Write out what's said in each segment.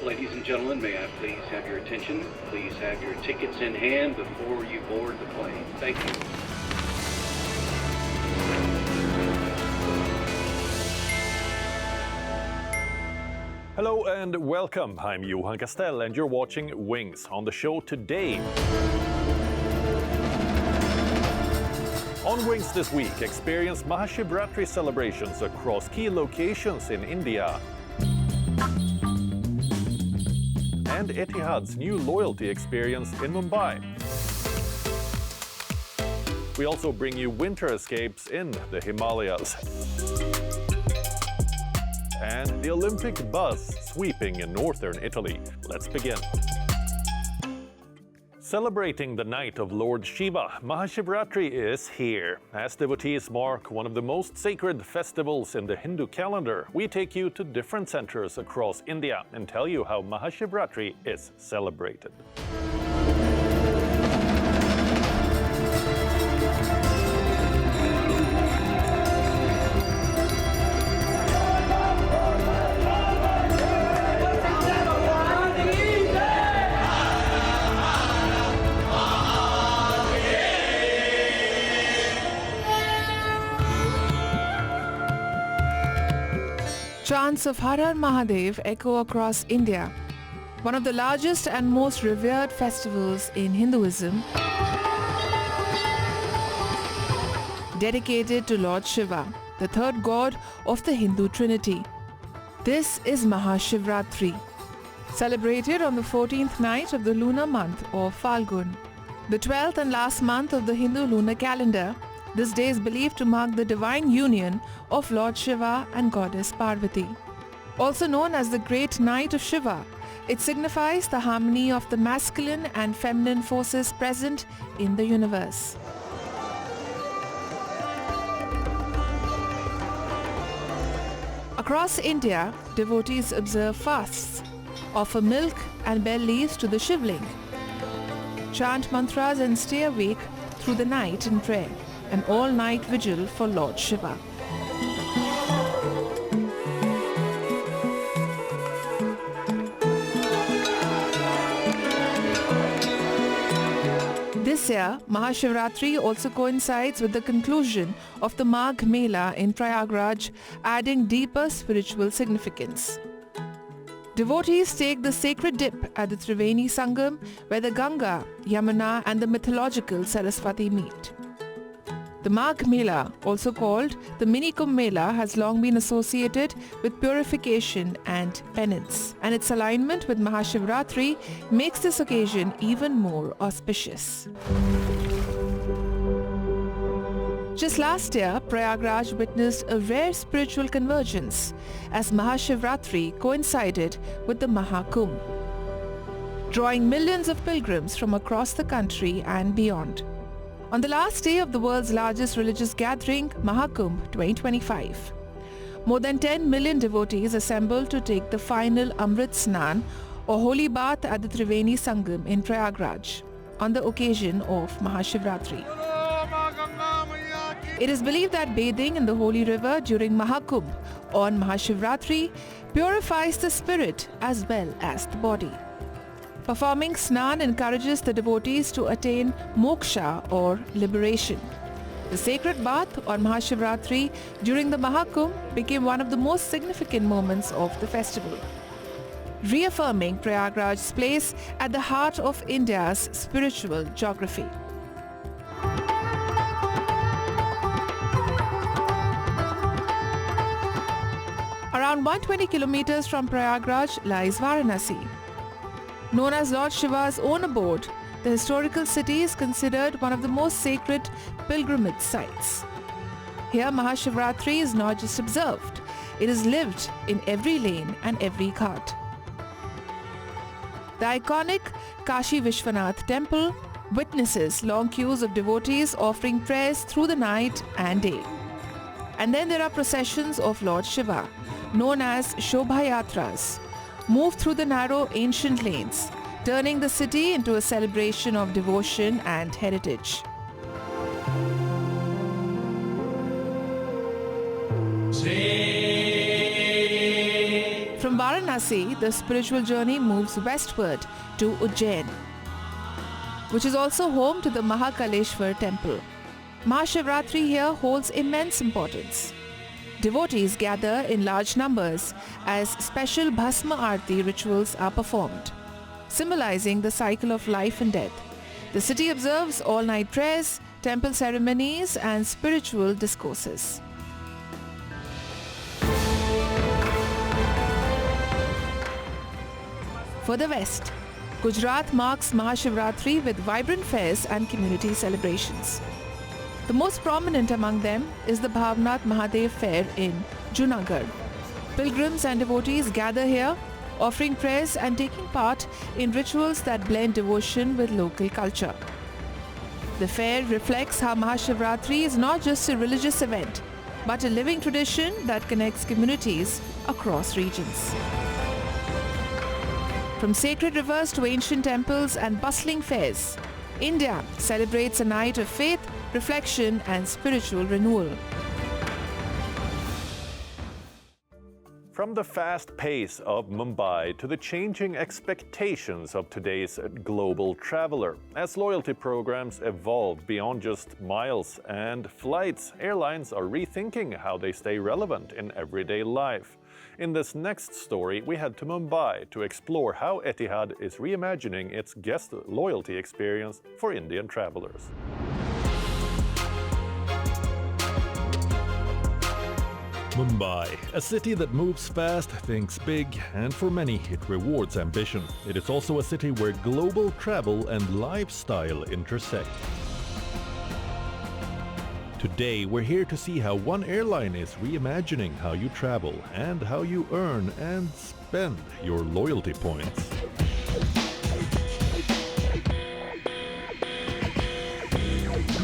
Ladies and gentlemen, may I please have your attention? Please have your tickets in hand before you board the plane. Thank you. Hello and welcome. I'm Johan Castell and you're watching Wings. On the show today. On Wings this week, experience Maha Shivratri celebrations across key locations in India. And Etihad's new loyalty experience in Mumbai. We also bring you winter escapes in the Himalayas. And the Olympic buzz sweeping in northern Italy. Let's begin. Celebrating the night of Lord Shiva, Maha Shivratri is here. As devotees mark one of the most sacred festivals in the Hindu calendar, we take you to different centers across India and tell you how Maha Shivratri is celebrated. Chants of Har Har Mahadev echo across India, one of the largest and most revered festivals in Hinduism, dedicated to Lord Shiva, the third god of the Hindu Trinity. This is Maha Shivratri, celebrated on the 14th night of the lunar month of Falgun, the 12th and last month of the Hindu lunar calendar. This day is believed to mark the divine union of Lord Shiva and Goddess Parvati. Also known as the Great Night of Shiva, it signifies the harmony of the masculine and feminine forces present in the universe. Across India, devotees observe fasts, offer milk and bell leaves to the Shivling, chant mantras and stay awake through the night in prayer. An all-night vigil for Lord Shiva. This year, Maha Shivratri also coincides with the conclusion of the Magh Mela in Prayagraj, adding deeper spiritual significance. Devotees take the sacred dip at the Triveni Sangam, where the Ganga, Yamuna and the mythological Saraswati meet. The Magh Mela, also called the Mini Kumbh Mela, has long been associated with purification and penance, and its alignment with Maha Shivratri makes this occasion even more auspicious. Just last year, Prayagraj witnessed a rare spiritual convergence as Maha Shivratri coincided with the Maha Kumbh, drawing millions of pilgrims from across the country and beyond. On the last day of the world's largest religious gathering, Maha Kumbh 2025, more than 10 million devotees assembled to take the final Amrit Snan or holy bath at the Triveni Sangam in Prayagraj on the occasion of Maha Shivratri. It is believed that bathing in the holy river during Maha Kumbh on Maha Shivratri purifies the spirit as well as the body. Performing Snan encourages the devotees to attain moksha or liberation. The sacred bath on Maha Shivratri during the Maha Kumbh became one of the most significant moments of the festival, reaffirming Prayagraj's place at the heart of India's spiritual geography. Around 120 kilometers from Prayagraj lies Varanasi. Known as Lord Shiva's own abode, the historical city is considered one of the most sacred pilgrimage sites. Here, Maha Shivratri is not just observed, it is lived in every lane and every cart. The iconic Kashi Vishwanath temple witnesses long queues of devotees offering prayers through the night and day. And then there are processions of Lord Shiva, known as Shobha Yatras, move through the narrow ancient lanes, turning the city into a celebration of devotion and heritage. From Varanasi, the spiritual journey moves westward to Ujjain, which is also home to the Mahakaleshwar temple. Maha Shivratri here holds immense importance. Devotees gather in large numbers as special Bhasma Aarti rituals are performed, symbolizing the cycle of life and death. The city observes all-night prayers, temple ceremonies, and spiritual discourses. Further west, Gujarat marks Maha Shivratri with vibrant fairs and community celebrations. The most prominent among them is the Bhavnath Mahadev Fair in Junagadh. Pilgrims and devotees gather here, offering prayers and taking part in rituals that blend devotion with local culture. The fair reflects how Maha Shivratri is not just a religious event, but a living tradition that connects communities across regions. From sacred rivers to ancient temples and bustling fairs, India celebrates a night of faith, reflection, and spiritual renewal. From the fast pace of Mumbai to the changing expectations of today's global traveler, as loyalty programs evolve beyond just miles and flights, airlines are rethinking how they stay relevant in everyday life. In this next story, we head to Mumbai to explore how Etihad is reimagining its guest loyalty experience for Indian travelers. Mumbai, a city that moves fast, thinks big, and for many it rewards ambition. It is also a city where global travel and lifestyle intersect. Today, we're here to see how one airline is reimagining how you travel and how you earn and spend your loyalty points.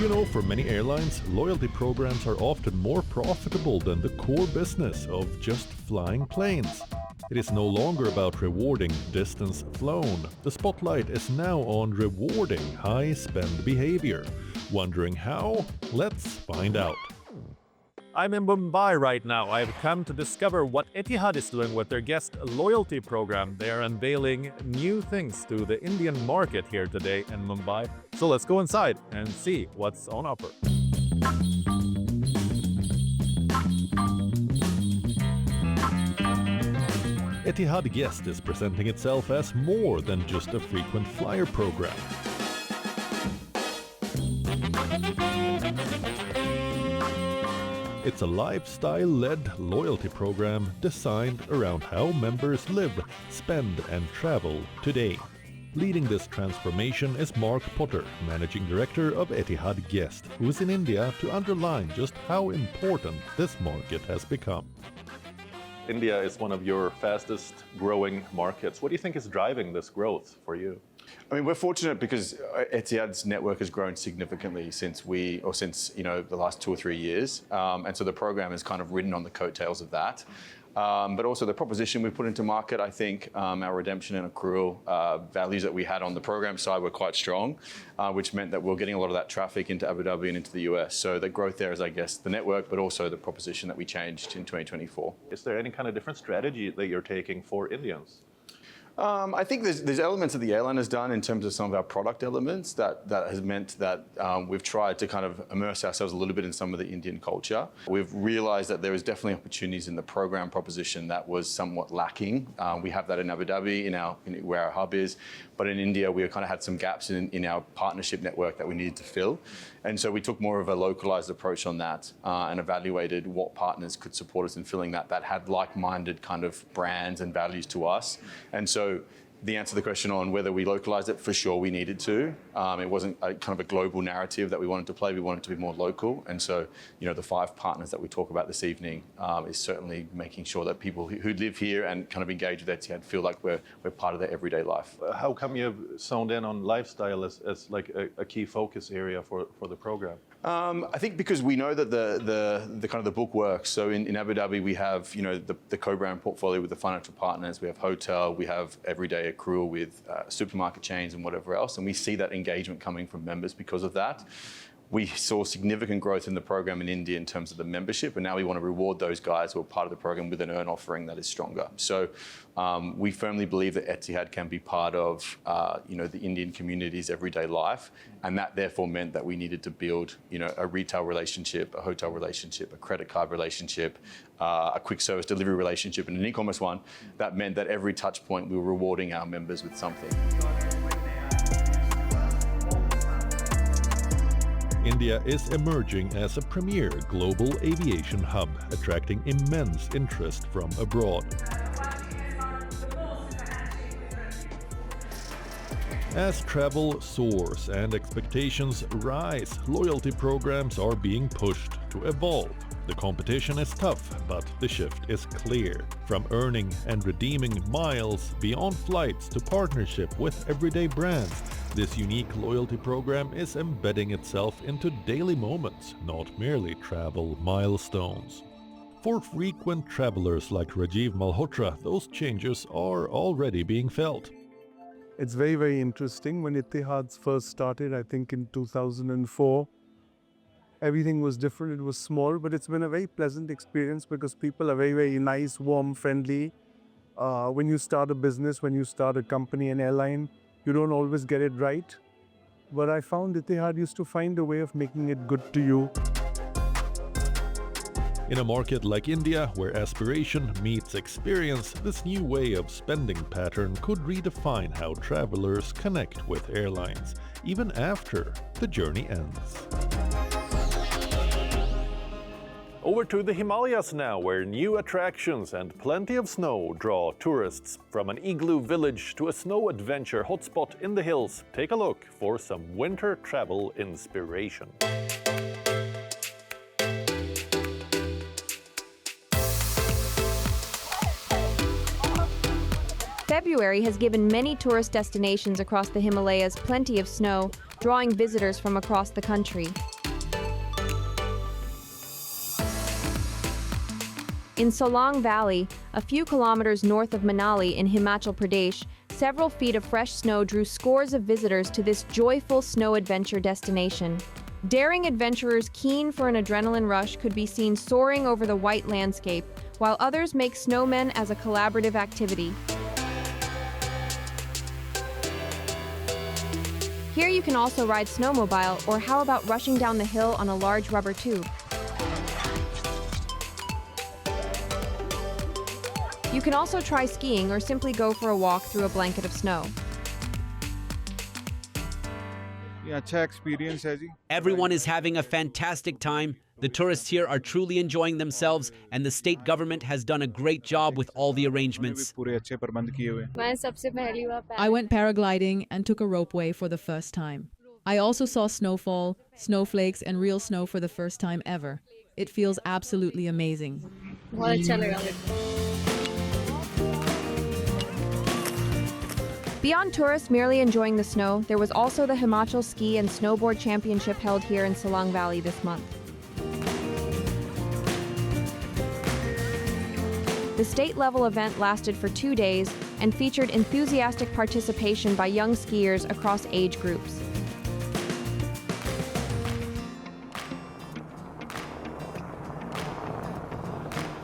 You know, for many airlines, loyalty programs are often more profitable than the core business of just flying planes. It is no longer about rewarding distance flown. The spotlight is now on rewarding high-spend behavior. Wondering how? Let's find out. I'm in Mumbai right now. I've come to discover what Etihad is doing with their guest loyalty program. They are unveiling new things to the Indian market here today in Mumbai. So let's go inside and see what's on offer. Etihad Guest is presenting itself as more than just a frequent flyer program. It's a lifestyle-led loyalty program designed around how members live, spend, and travel today. Leading this transformation is Mark Potter, Managing Director of Etihad Guest, who is in India to underline just how important this market has become. India is one of your fastest growing markets. What do you think is driving this growth for you? I mean, we're fortunate because Etihad's network has grown significantly since the last 2 or 3 years. And so the program is kind of ridden on the coattails of that. But also the proposition we put into market, I think our redemption and accrual values that we had on the program side were quite strong, which meant that we're getting a lot of that traffic into Abu Dhabi and into the US. So the growth there is, I guess, the network, but also the proposition that we changed in 2024. Is there any kind of different strategy that you're taking for Indians? I think there's elements that the airline has done in terms of some of our product elements that has meant that we've tried to kind of immerse ourselves a little bit in some of the Indian culture. We've realized that there is definitely opportunities in the program proposition that was somewhat lacking. We have that in Abu Dhabi, where our hub is, but in India we kind of had some gaps in our partnership network that we needed to fill. And so we took more of a localized approach on that and evaluated what partners could support us in filling that had like-minded kind of brands and values to us. And so the answer to the question on whether we localized it, for sure we needed to. It wasn't a kind of a global narrative that we wanted to play. We wanted to be more local. And so, the 5 partners that we talk about this evening is certainly making sure that people who live here and kind of engage with Etihad feel like we're part of their everyday life. How come you've zoned in on lifestyle as like a key focus area for the program? I think because we know that the kind of the book works. So in Abu Dhabi, we have, the co-brand portfolio with the financial partners. We have hotel, we have everyday accrual with supermarket chains and whatever else. And we see that engagement coming from members because of that. we saw significant growth in the program in India in terms of the membership, and now we want to reward those guys who are part of the program with an earn offering that is stronger. So we firmly believe that Etihad can be part of the Indian community's everyday life, and that therefore meant that we needed to build a retail relationship, a hotel relationship, a credit card relationship, a quick service delivery relationship, and an e-commerce one. That meant that every touch point we were rewarding our members with something. India is emerging as a premier global aviation hub, attracting immense interest from abroad. As travel soars and expectations rise, loyalty programs are being pushed to evolve. The competition is tough, but the shift is clear. From earning and redeeming miles beyond flights to partnership with everyday brands, this unique loyalty program is embedding itself into daily moments, not merely travel milestones. For frequent travelers like Rajiv Malhotra, those changes are already being felt. It's very, very interesting. When Etihad first started, I think in 2004, everything was different. It was small, but it's been a very pleasant experience because people are very, very nice, warm, friendly. When you start a business, when you start a company, an airline, you don't always get it right. But I found Etihad used to find a way of making it good to you. In a market like India, where aspiration meets experience, this new way of spending pattern could redefine how travelers connect with airlines, even after the journey ends. Over to the Himalayas now, where new attractions and plenty of snow draw tourists. From an igloo village to a snow adventure hotspot in the hills, take a look for some winter travel inspiration. February has given many tourist destinations across the Himalayas plenty of snow, drawing visitors from across the country. In Solang Valley, a few kilometers north of Manali in Himachal Pradesh, several feet of fresh snow drew scores of visitors to this joyful snow adventure destination. Daring adventurers keen for an adrenaline rush could be seen soaring over the white landscape, while others make snowmen as a collaborative activity. Here you can also ride snowmobile, or how about rushing down the hill on a large rubber tube? You can also try skiing or simply go for a walk through a blanket of snow. Everyone is having a fantastic time. The tourists here are truly enjoying themselves, and the state government has done a great job with all the arrangements. I went paragliding and took a ropeway for the first time. I also saw snowfall, snowflakes, and real snow for the first time ever. It feels absolutely amazing. Beyond tourists merely enjoying the snow, there was also the Himachal Ski and Snowboard Championship held here in Solang Valley this month. The state-level event lasted for 2 days and featured enthusiastic participation by young skiers across age groups.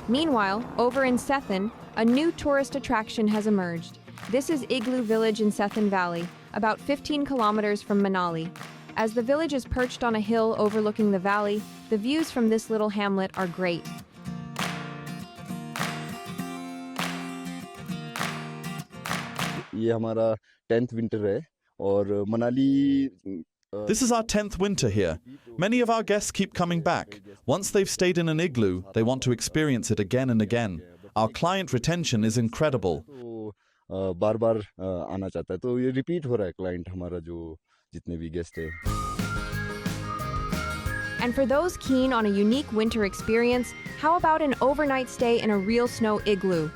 Meanwhile, over in Sethan, a new tourist attraction has emerged. This is Igloo village in Sethan Valley, about 15 kilometers from Manali. As the village is perched on a hill overlooking the valley, the views from this little hamlet are great. This is our 10th winter here. Many of our guests keep coming back. Once they've stayed in an igloo, they want to experience it again and again. Our client retention is incredible. And for those keen on a unique winter experience, how about an overnight stay in a real snow igloo?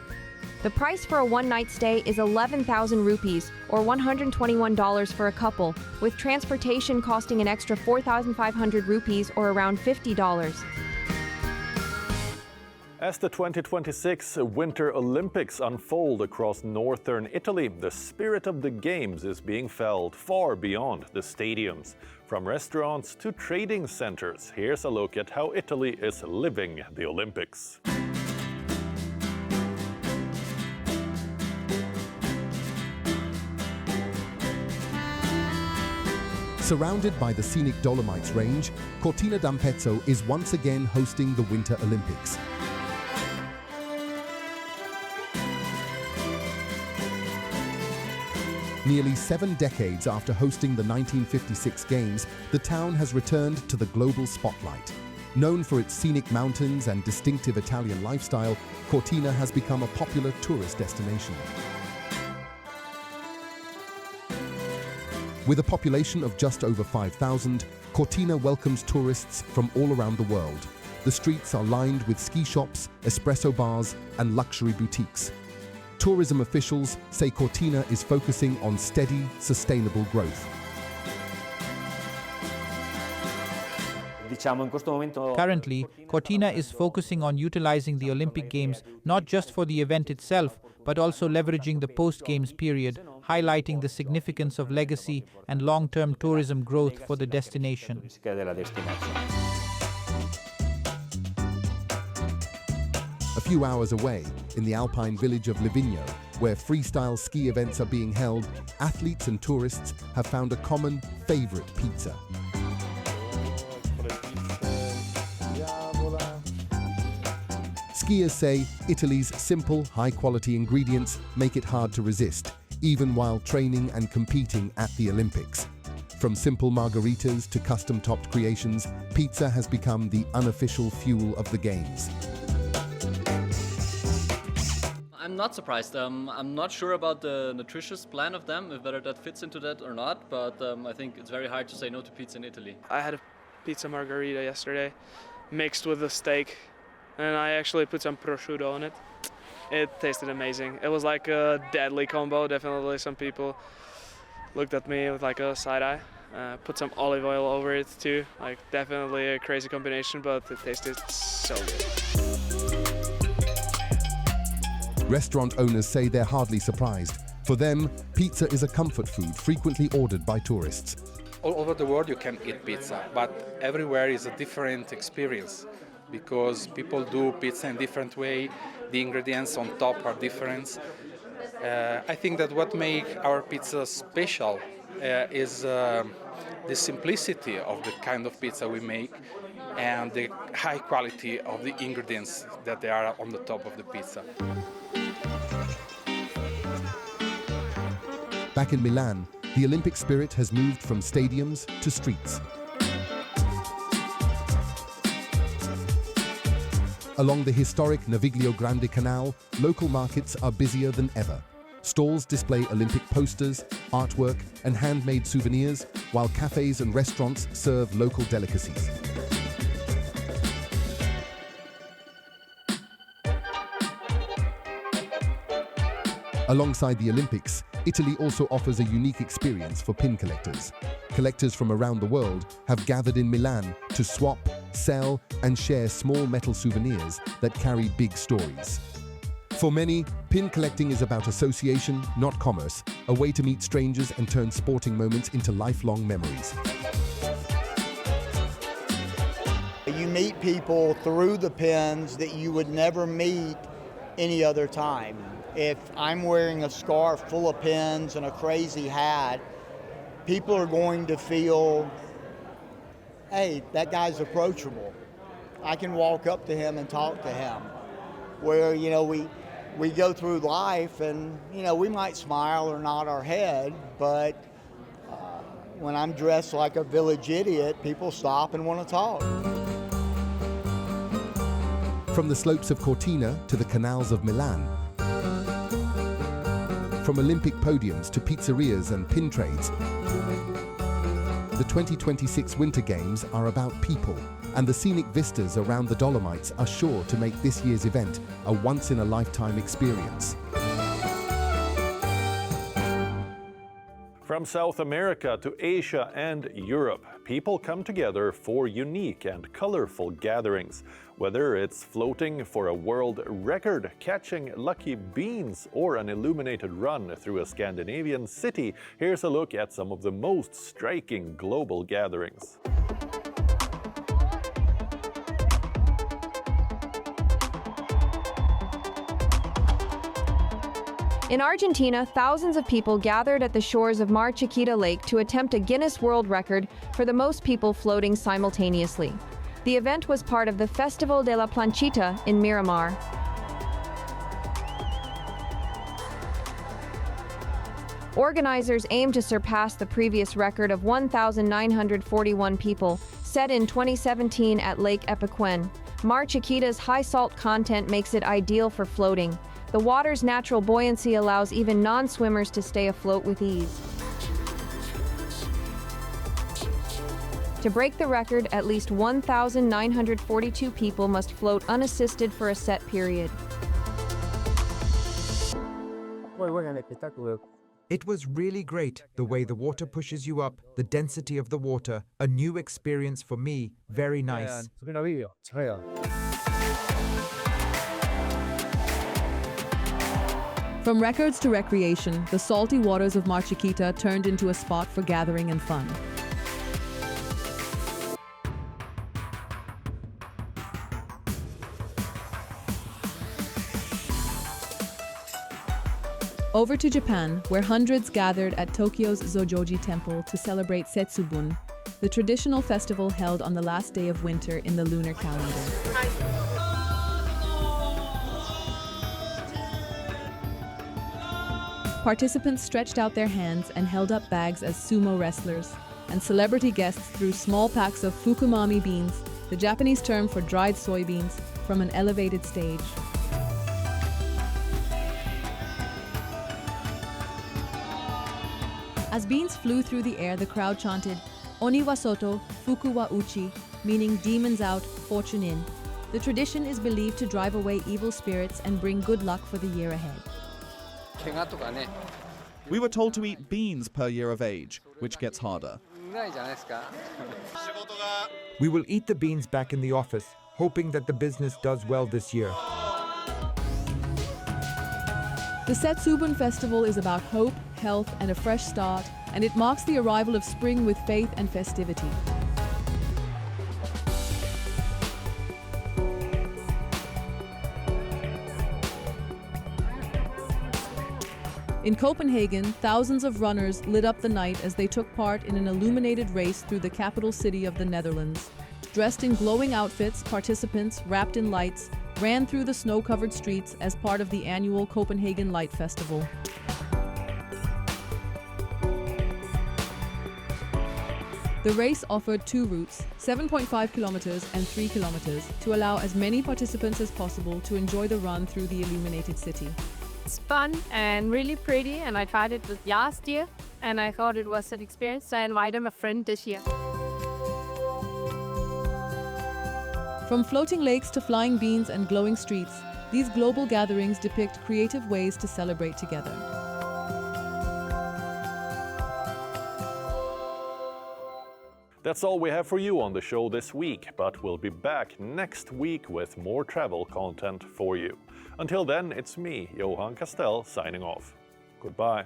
The price for a one-night stay is 11,000 rupees, or $121 for a couple, with transportation costing an extra 4,500 rupees, or around $50. As the 2026 Winter Olympics unfold across northern Italy, the spirit of the Games is being felt far beyond the stadiums. From restaurants to trading centers, here's a look at how Italy is living the Olympics. Surrounded by the scenic Dolomites range, Cortina d'Ampezzo is once again hosting the Winter Olympics. Nearly 7 decades after hosting the 1956 Games, the town has returned to the global spotlight. Known for its scenic mountains and distinctive Italian lifestyle, Cortina has become a popular tourist destination. With a population of just over 5,000, Cortina welcomes tourists from all around the world. The streets are lined with ski shops, espresso bars, and luxury boutiques. Tourism officials say Cortina is focusing on steady, sustainable growth. Currently, Cortina is focusing on utilizing the Olympic Games not just for the event itself, but also leveraging the post-Games period, highlighting the significance of legacy and long-term tourism growth for the destination. A few hours away, in the alpine village of Livigno, where freestyle ski events are being held, athletes and tourists have found a common favorite pizza. Skiers say Italy's simple, high-quality ingredients make it hard to resist, even while training and competing at the Olympics. From simple margaritas to custom-topped creations, pizza has become the unofficial fuel of the Games. I'm not surprised. I'm not sure about the nutritious plan of them, whether that fits into that or not, but I think it's very hard to say no to pizza in Italy. I had a pizza margarita yesterday, mixed with a steak, and I actually put some prosciutto on it. It tasted amazing. It was like a deadly combo. Definitely some people looked at me with like a side eye. Put some olive oil over it too. Like definitely a crazy combination, but it tasted so good. Restaurant owners say they're hardly surprised. For them, pizza is a comfort food frequently ordered by tourists. All over the world you can eat pizza, but everywhere is a different experience because people do pizza in a different way. The ingredients on top are different. I think that what makes our pizza special is the simplicity of the kind of pizza we make and the high quality of the ingredients that they are on the top of the pizza. Back in Milan, the Olympic spirit has moved from stadiums to streets. Along the historic Naviglio Grande Canal, local markets are busier than ever. Stalls display Olympic posters, artwork, and handmade souvenirs, while cafes and restaurants serve local delicacies. Alongside the Olympics, Italy also offers a unique experience for pin collectors. Collectors from around the world have gathered in Milan to swap, sell, and share small metal souvenirs that carry big stories. For many, pin collecting is about association, not commerce, a way to meet strangers and turn sporting moments into lifelong memories. You meet people through the pins that you would never meet any other time. If I'm wearing a scarf full of pins and a crazy hat, people are going to feel, hey, that guy's approachable. I can walk up to him and talk to him. Where, you know, we go through life and, you know, we might smile or nod our head, but when I'm dressed like a village idiot, people stop and want to talk. From the slopes of Cortina to the canals of Milan, from Olympic podiums to pizzerias and pin trades, the 2026 Winter Games are about people, and the scenic vistas around the Dolomites are sure to make this year's event a once-in-a-lifetime experience. From South America to Asia and Europe, people come together for unique and colorful gatherings. Whether it's floating for a world record, catching lucky beans, or an illuminated run through a Scandinavian city, here's a look at some of the most striking global gatherings. In Argentina, thousands of people gathered at the shores of Mar Chiquita Lake to attempt a Guinness World Record for the most people floating simultaneously. The event was part of the Festival de la Planchita in Miramar. Organizers aim to surpass the previous record of 1,941 people, set in 2017 at Lake Epecuén. Mar Chiquita's high salt content makes it ideal for floating. The water's natural buoyancy allows even non-swimmers to stay afloat with ease. To break the record, at least 1,942 people must float unassisted for a set period. It was really great, the way the water pushes you up, the density of the water, a new experience for me, very nice. From records to recreation, the salty waters of Mar Chiquita turned into a spot for gathering and fun. Over to Japan, where hundreds gathered at Tokyo's Zojoji Temple to celebrate Setsubun, the traditional festival held on the last day of winter in the lunar calendar. Participants stretched out their hands and held up bags as sumo wrestlers, and celebrity guests threw small packs of fukumami beans, the Japanese term for dried soybeans, from an elevated stage. As beans flew through the air, the crowd chanted, "Oni wa soto, fuku wa uchi," meaning demons out, fortune in. The tradition is believed to drive away evil spirits and bring good luck for the year ahead. We were told to eat beans per year of age, which gets harder. We will eat the beans back in the office, hoping that the business does well this year. The Setsubun Festival is about hope, health, and a fresh start, and it marks the arrival of spring with faith and festivity. In Copenhagen, thousands of runners lit up the night as they took part in an illuminated race through the capital city of the Netherlands. Dressed in glowing outfits, participants, wrapped in lights, ran through the snow-covered streets as part of the annual Copenhagen Light Festival. The race offered two routes, 7.5 kilometers and 3 kilometers, to allow as many participants as possible to enjoy the run through the illuminated city. It's fun and really pretty, and I tried it with last year, and I thought it was an experience, so I invited a friend this year. From floating lakes to flying beans and glowing streets, these global gatherings depict creative ways to celebrate together. That's all we have for you on the show this week, but we'll be back next week with more travel content for you. Until then, it's me, Johan Castell, signing off. Goodbye.